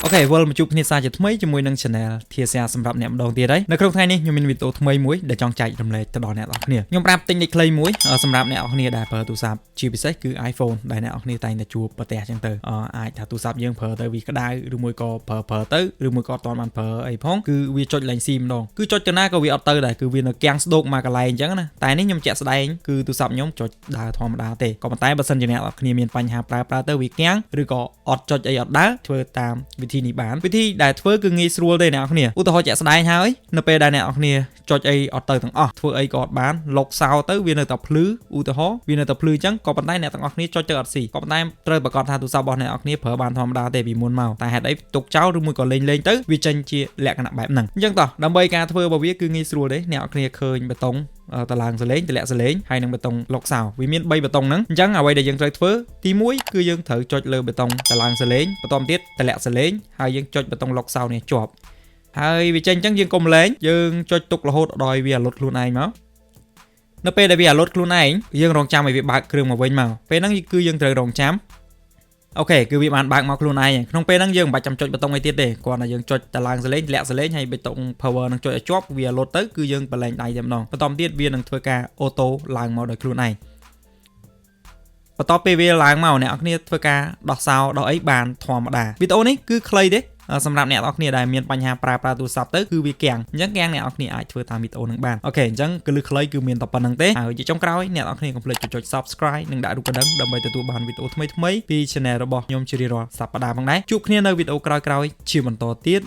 អូខេវិលមកជួបគ្នាសាជាថ្មីជាមួយនឹង Channel ធាសាសម្រាប់អ្នកម្ដងទៀតហើយនៅក្នុងថ្ងៃនេះខ្ញុំមានវីដេអូថ្មីមួយដែលចង់ចែករំលែកទៅដល់អ្នកនរគ្នាខ្ញុំប្រាប់ទិញលេខខ្លីមួយសម្រាប់អ្នកនរគ្នាដែលប្រើទូរស័ព្ទជាពិសេសគឺ iPhone ដែលអ្នកនរគ្នាតែងតែជួបប្រទះចឹងទៅអាចថាទូរស័ព្ទយើងប្រើទៅវាក្តៅឬមួយក៏ប្រើទៅឬមួយក៏អត់ទាន់បានប្រើអីផងគឺវាចុចលេងស៊ីម្ដងគឺចុចទៅណាក៏វាអត់ទៅដែរគឺវានៅគាំងស្ដោកមកកន្លែងចឹងណាតែនេះខ្ញុំជាក់ស្ដែងគឺទូរស័ព្ទខ្ញុំចុចដើរធម្មតាទេក៏ប៉ុន្តែបើសិនជាអ្នកនរគ្នាមានបញ្ហាប្រើទៅវាគាំងឬក៏អត់ចុចអីអត់ដើរធ្វើតាមវិធីនេះបានវិធីដែលធ្វើគឺងាយស្រួលទេអ្នកនរគ្នាឧទាហរណ៍ជាក់ស្ដែងហើយនៅពេលដែលអ្នកនរគ្នាចុចអីអត់ទៅទាំងអស់ធ្វើអីក៏អត់បានលុកសោទៅវានៅតែភ្លឺឧទាហរណ៍វានៅតែភ្លឺអញ្ចឹងក៏ប៉ុន្តែអ្នកទាំងអស់គ្នាចុចទៅអត់ស៊ីក៏ប៉ុន្តែត្រូវប្រកាសថាទូរស័ព្ទរបស់អ្នកនរគ្នាប្រើបានធម្មតាទេពីមុនមកតែហេតុអីទុកចោលឬមួយក៏លេងទៅវាចេញជាលក្ខណៈបែបហ្នឹងអញ្ចឹងតោះដើម្បីការធ្វើរបស់វាគឺងាយស្រួលទេអ្នកនរគ្នាឃើញបេតុងតឡើងសលេងតម្លាក់សលេងហើយនឹងបេតុងលុកសោវាមាន3បេតុងហ្នឹងអញ្ចឹងអ្វីដែលយើងត្រូវធ្វើទី1គឺយើងត្រូវចុចលើបេតុងតឡើងសលេងបន្ទាប់ទៀតតម្លាក់សលេងហើយយើងចុចបេតុងលុកសោនេះជាប់ហើយវាចេញអញ្ចឹងយើងកុំលេងយើងចុចទុករហូតដល់វាអាលុតខ្លួនឯងមកនៅពេលដែលវាអាលុតខ្លួនឯងយើងរងចាំឲ្យវាបើកគ្រឿងមកវិញមកពេលហ្នឹងគឺយើងត្រូវរងចាំអូខេគឺវាបានបើកមកខ្លួនឯងក្នុងពេលហ្នឹងយើងមិនបាច់ចាំចុចបេតុងអីទៀតទេគ្រាន់តែយើងចុចតឡើងសលេងតម្លាក់សលេងហើយបេតុង power នឹងចុចឲ្យជាប់វាអាលុតទៅគឺយើងបលែងដៃតែម្ដងបន្ទាប់ទៀតវានឹងធ្វើការអូតូឡើងមកដោយខ្លួនឯងបន្ទាប់ពេលវាឡើងមកអ្នកនរគ្នាធ្វើការដោះសោដោះអីបានធម្មតាវីដេអូនេះគឺខ្លីទេសម្រាប់អ្នកនរគ្នាដែលមានបញ្ហាប្រើទូរស័ព្ទទៅគឺវាគាំងអញ្ចឹងគាំងអ្នកនរគ្នាអាចធ្វើតាមវីដេអូនឹងបានអូខេអញ្ចឹងគឺលឺខ្លីគឺមានតែប៉ុណ្្នឹងទេហើយជាចុងក្រោយអ្នកនរគ្នាកុំភ្លេចចុច Subscribe និងដាក់រូបកណ្ដឹងដើម្បីទទួលបានវីដេអូថ្មីៗពី Channel របស់ខ្ញុំជារៀងរាល់សប្តាហ៍ផងដែរជួបគ្នានៅវីដេអូក្រោយៗជាបន្តទៀត